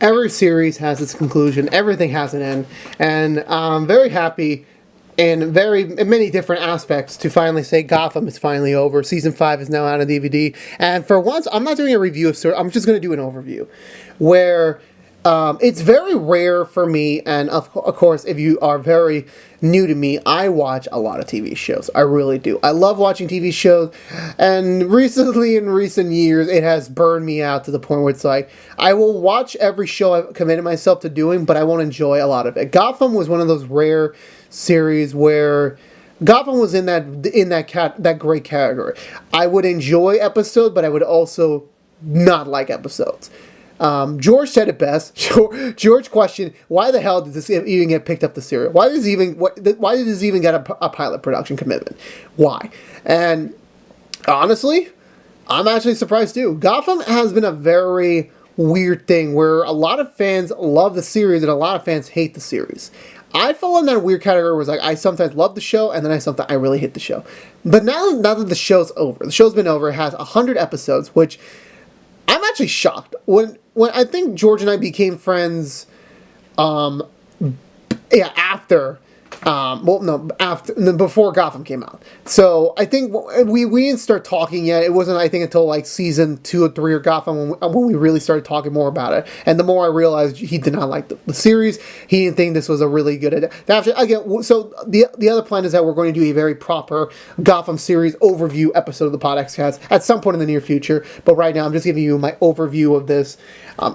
Every series has its conclusion. Everything has an end, and I'm very happy in many different aspects to finally say Gotham is finally over. Season 5 is now out on DVD, and for once, I'm not doing a review of story. I'm just going to do an overview, where it's very rare for me, and of course, if you are very new to me, I watch a lot of TV shows. I really do. I love watching TV shows, and recently, in recent years, it has burned me out to the point where it's like, I will watch every show I've committed myself to doing, but I won't enjoy a lot of it. Gotham was one of those rare series where Gotham was in that great category. I would enjoy episodes, but I would also not like episodes. George said it best. George questioned, why the hell did this even get picked up the serial? Why did this even get a pilot production commitment? Why? And honestly, I'm actually surprised too. Gotham has been a very weird thing where a lot of fans love the series and a lot of fans hate the series. I fell in that weird category where it's like I sometimes love the show and then I really hate the show. But now that the show's over, the show's been over, it has 100 episodes, which I'm actually shocked. When I think George and I became friends, after, before Gotham came out. So I think we didn't start talking yet. It wasn't, I think, until like season 2 or 3 of Gotham when we really started talking more about it. And the more I realized he did not like the series, he didn't think this was a really good adaptation. Again, so the other plan is that we're going to do a very proper Gotham series overview episode of the Podcast at some point in the near future. But right now, I'm just giving you my overview of this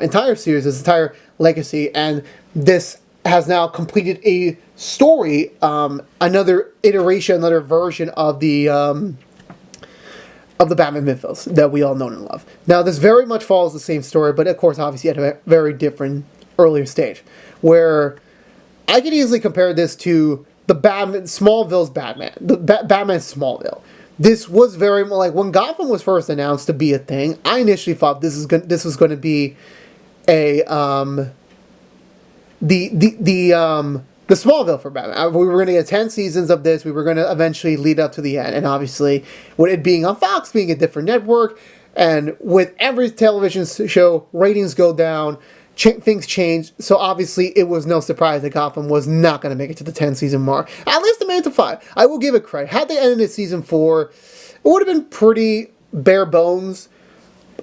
entire series, this entire legacy, and this has now completed a story, another iteration, another version of the Batman mythos that we all know and love. Now, this very much follows the same story, but of course, obviously, at a very different earlier stage, where I could easily compare this to the Smallville's Batman, Batman Smallville. This was very like when Gotham was first announced to be a thing. I initially thought this was going to be a the Smallville for Batman. We were going to get 10 seasons of this. We were going to eventually lead up to the end. And obviously, with it being on Fox, being a different network, and with every television show, ratings go down, things change. So obviously, it was no surprise that Gotham was not going to make it to the 10-season mark. At least it made it to 5. I will give it credit. Had they ended at season 4, it would have been pretty bare bones.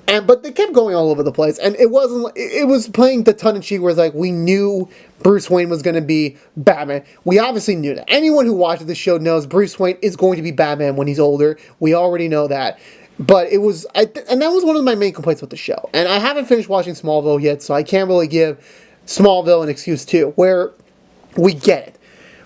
But they kept going all over the place, and it was playing the tongue-in-cheek where it's like, we knew Bruce Wayne was going to be Batman. We obviously knew that. Anyone who watches the show knows Bruce Wayne is going to be Batman when he's older. We already know that. But it was, and that was one of my main complaints with the show. And I haven't finished watching Smallville yet, so I can't really give Smallville an excuse too, where we get it.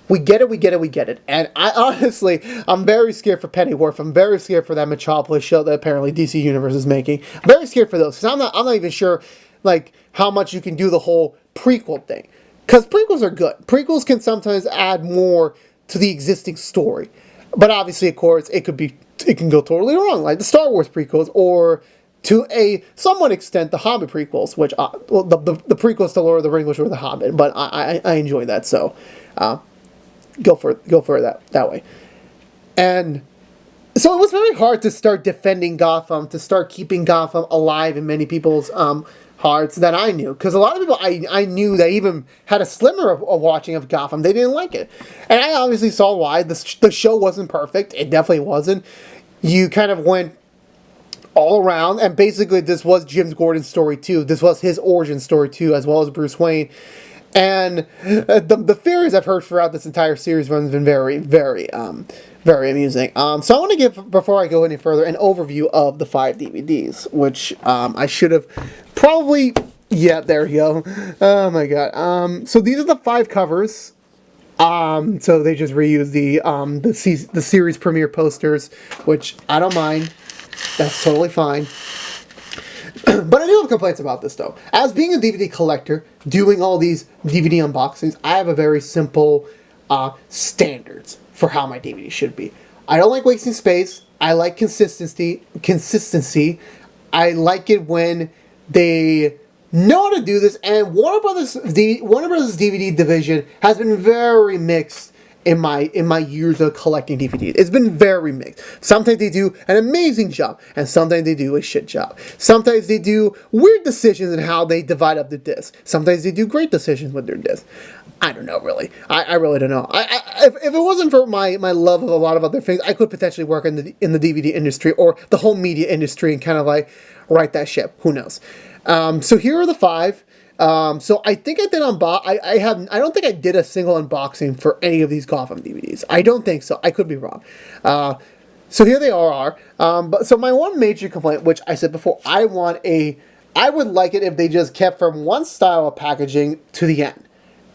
We get it. And I'm very scared for Pennyworth. I'm very scared for that Metropolis show that apparently DC Universe is making. I'm very scared for those, because I'm not even sure, like, how much you can do the whole prequel thing. Because prequels are good. Prequels can sometimes add more to the existing story. But obviously, of course, it can go totally wrong, like the Star Wars prequels, or to a somewhat extent, the Hobbit prequels, which, the prequels to Lord of the Rings, which were the Hobbit, but I enjoy that, so, go for it that way. And so it was very hard to start defending Gotham, to start keeping Gotham alive in many people's hearts that I knew. Because a lot of people I knew that even had a slimmer of watching of Gotham, they didn't like it. And I obviously saw why. The show wasn't perfect. It definitely wasn't. You kind of went all around, and basically this was Jim Gordon's story too. This was his origin story too, as well as Bruce Wayne. And the theories I've heard throughout this entire series have been very, very, very amusing. So I want to give, before I go any further, an overview of the 5 DVDs, which I should have probably... Yeah, there you go. Oh my god. So these are the 5 covers. So they just reused the series premiere posters, which I don't mind. That's totally fine. But I do have complaints about this, though. As being a DVD collector, doing all these DVD unboxings, I have a very simple standards for how my DVD should be. I don't like wasting space. I like consistency. I like it when they know how to do this, and Warner Brothers' DVD division has been very mixed in my years of collecting DVDs. It's been very mixed. Sometimes they do an amazing job, and sometimes they do a shit job. Sometimes they do weird decisions in how they divide up the disc. Sometimes they do great decisions with their disc. I don't know, really. I really don't know. If it wasn't for my love of a lot of other things, I could potentially work in the DVD industry or the whole media industry and kind of like right that ship. Who knows? So here are the 5. So I think I did I don't think I did a single unboxing for any of these Gotham DVDs. I don't think so. I could be wrong. So here they all are. But so my one major complaint, which I said before, I would like it if they just kept from one style of packaging to the end.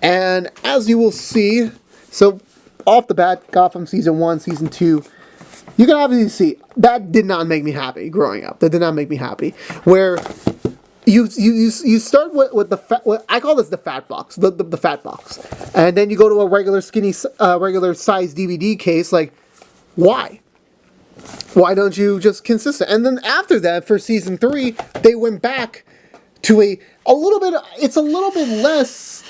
And as you will see, so off the bat, Gotham Season 1, Season 2, you can obviously see, that did not make me happy growing up. That did not make me happy. Where you start with I call this the fat box, the fat box. And then you go to a regular regular size DVD case, like, why? Why don't you just consistent? And then after that, for Season 3, they went back to a little bit, it's a little bit less,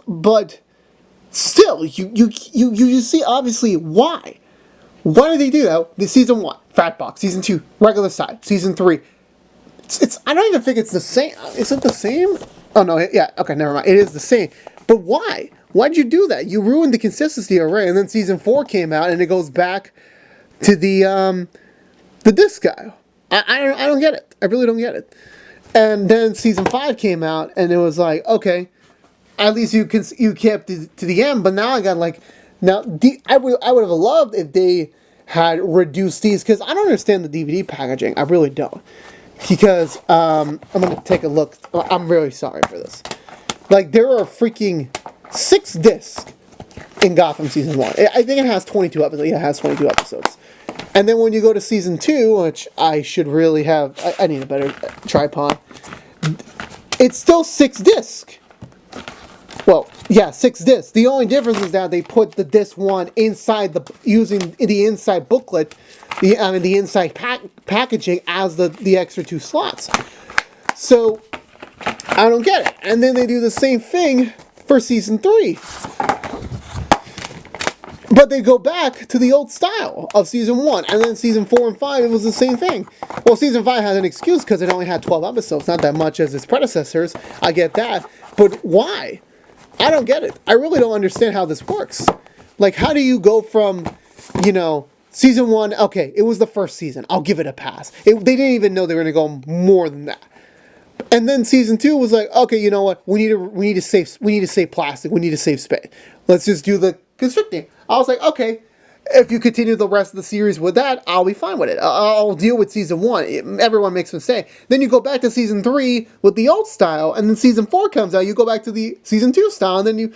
but still, you see obviously why. Why did they do that? The Season 1, fat box. Season 2, regular size. Season 3, it's I don't even think it's the same. Is it the same? Oh no, yeah, okay, never mind. It is the same. But why? Why'd you do that? You ruined the consistency already. And then Season 4 came out and it goes back to the disc guy. I don't get it. I really don't get it. And then Season 5 came out and it was like, okay, at least you kept it to the end, but now I got like, I would have loved if they had reduced these, because I don't understand the DVD packaging. I really don't. Because, I'm going to take a look. I'm really sorry for this. Like, there are freaking 6 discs in Gotham Season 1. I think it has 22 episodes. Yeah, it has 22 episodes. And then when you go to Season 2, which I should really have, I need a better tripod, it's still 6 discs. Well, yeah, 6 discs. The only difference is that they put the disc 1 inside using the inside booklet, the inside packaging as the extra 2 slots. So I don't get it. And then they do the same thing for Season 3. But they go back to the old style of Season 1. And then Season 4 and 5, it was the same thing. Well, Season 5 has an excuse because it only had 12 episodes. Not that much as its predecessors. I get that. But why? I don't get it. I really don't understand how this works. Like, how do you go from, Season 1, okay, it was the first season. I'll give it a pass. They didn't even know they were going to go more than that. And then Season 2 was like, okay, you know what? We need to save plastic. We need to save space. Let's just do the constricting. I was like, okay, if you continue the rest of the series with that, I'll be fine with it. I'll deal with Season 1. Everyone makes a mistake. Then you go back to Season 3 with the old style, and then Season 4 comes out, you go back to the Season 2 style, and then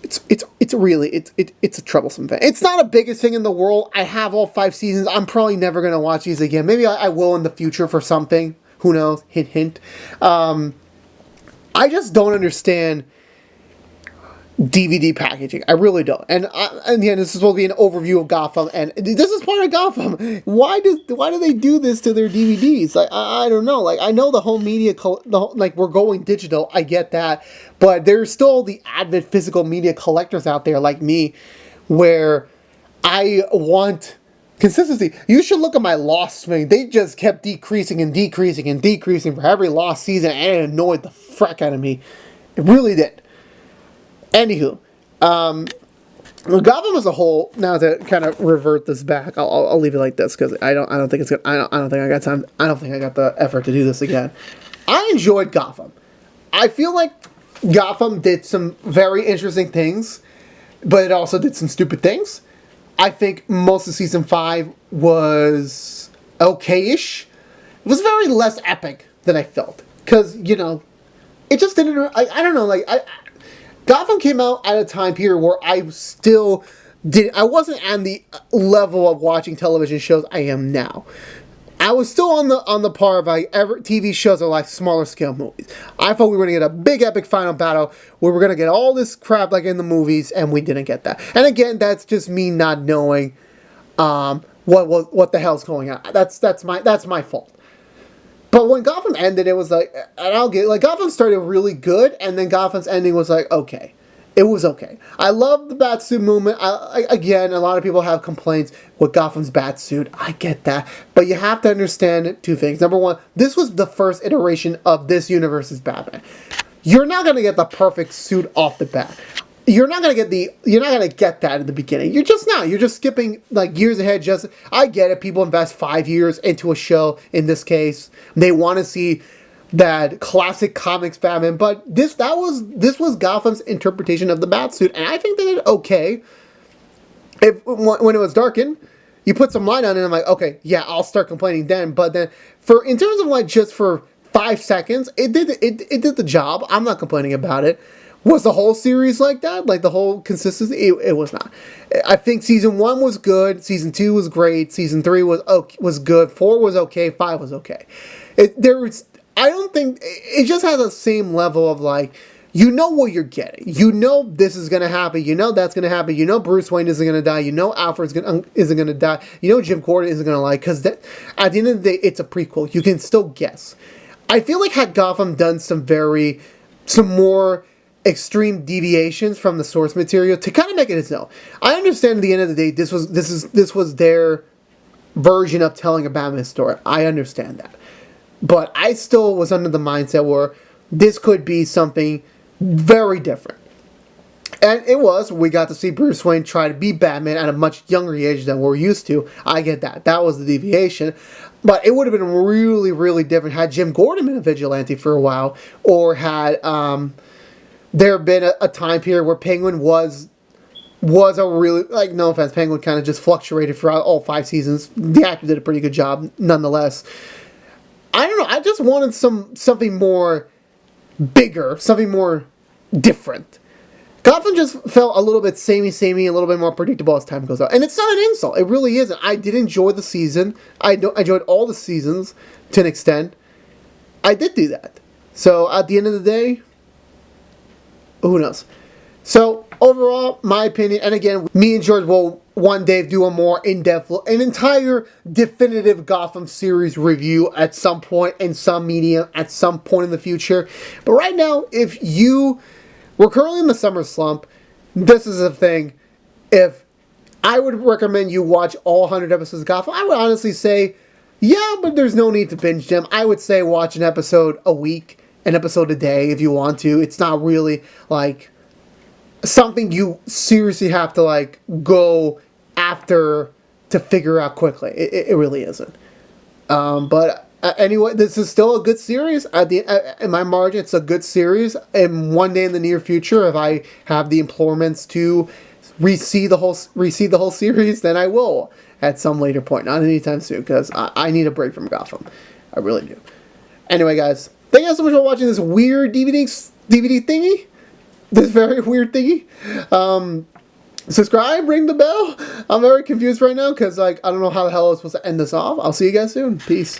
it's a troublesome thing. It's not the biggest thing in the world. I have all 5 seasons. I'm probably never going to watch these again. Maybe I will in the future for something. Who knows? Hint, hint. I just don't understand DVD packaging. I really don't. And again, this is supposed to be an overview of Gotham, and this is part of Gotham. Why do they do this to their DVDs? Like, I don't know. Like, I know the whole media, like, we're going digital. I get that, but there's still the avid physical media collectors out there like me, where I want consistency. You should look at my lost swing. They just kept decreasing and decreasing and decreasing for every lost season, and it annoyed the frick out of me. It really did. Anywho, Gotham as a whole. Now to kind of revert this back, I'll leave it like this because I don't think it's good. I don't think I got time. I don't think I got the effort to do this again. I enjoyed Gotham. I feel like Gotham did some very interesting things, but it also did some stupid things. I think most of Season 5 was okay-ish. It was very less epic than I felt because it just didn't. I don't know. Like Gotham came out at a time period where I wasn't on the level of watching television shows I am now. I was still on the par of TV shows are like smaller scale movies. I thought we were going to get a big epic final battle where we're going to get all this crap like in the movies, and we didn't get that. And again, that's just me not knowing what the hell's going on. That's my fault. But when Gotham ended, it was like, and Gotham started really good, and then Gotham's ending was like, okay. It was okay. I love the Batsuit movement. Again, a lot of people have complaints with Gotham's Batsuit. I get that. But you have to understand two things. Number one, this was the first iteration of this universe's Batman. You're not going to get the perfect suit off the bat. You're not gonna get that in the beginning. You're just not. You're just skipping like years ahead. I get it. People invest 5 years into a show. In this case, they want to see that classic comics Batman. But this was Gotham's interpretation of the Batsuit, and I think they did okay. When it was darkened, you put some light on it, and I'm like, okay, yeah, I'll start complaining then. But then, in terms of like just for 5 seconds, it did the job. I'm not complaining about it. Was the whole series like that? Like the whole consistency? It was not. I think season 1 was good. Season 2 was great. Season 3 was good. 4 was okay. 5 was okay. I don't think it just has the same level of like, you know what you're getting. You know this is gonna happen. You know that's gonna happen. You know Bruce Wayne isn't gonna die. You know Alfred isn't gonna die. You know Jim Gordon isn't gonna lie. Because at the end of the day, it's a prequel. You can still guess. I feel like had Gotham done some more extreme deviations from the source material to kind of make it its own. I understand at the end of the day, this was their version of telling a Batman story. I understand that. But I still was under the mindset where this could be something very different. And it was. We got to see Bruce Wayne try to be Batman at a much younger age than we're used to. I get that. That was the deviation. But it would have been really, really different had Jim Gordon been a vigilante for a while, or had there had been a time period where Penguin was a really, like, no offense, Penguin kind of just fluctuated throughout all 5 seasons. The actor did a pretty good job, nonetheless. I don't know. I just wanted something more bigger, something more different. Gotham just felt a little bit samey, a little bit more predictable as time goes on. And it's not an insult. It really isn't. I did enjoy the season. I enjoyed all the seasons to an extent. I did do that. So, at the end of the day, who knows? So, overall, my opinion, and again, me and George will one day do a more in-depth, an entire definitive Gotham series review at some point, in some medium, at some point in the future. But right now, we're currently in the summer slump, this is the thing. If I would recommend you watch all 100 episodes of Gotham, I would honestly say, yeah, but there's no need to binge them. I would say watch an episode a week, an episode a day if you want to. It's not really like something you seriously have to like go after to figure out quickly. It really isn't. But anyway, this is still a good series. In my margin, it's a good series. And one day in the near future, if I have the employments to re-see the whole series, then I will at some later point. Not anytime soon, because I need a break from Gotham. I really do. Anyway, guys, thank you guys so much for watching this weird DVD thingy. This very weird thingy. Subscribe, ring the bell. I'm very confused right now because, like, I don't know how the hell I was supposed to end this off. I'll see you guys soon. Peace.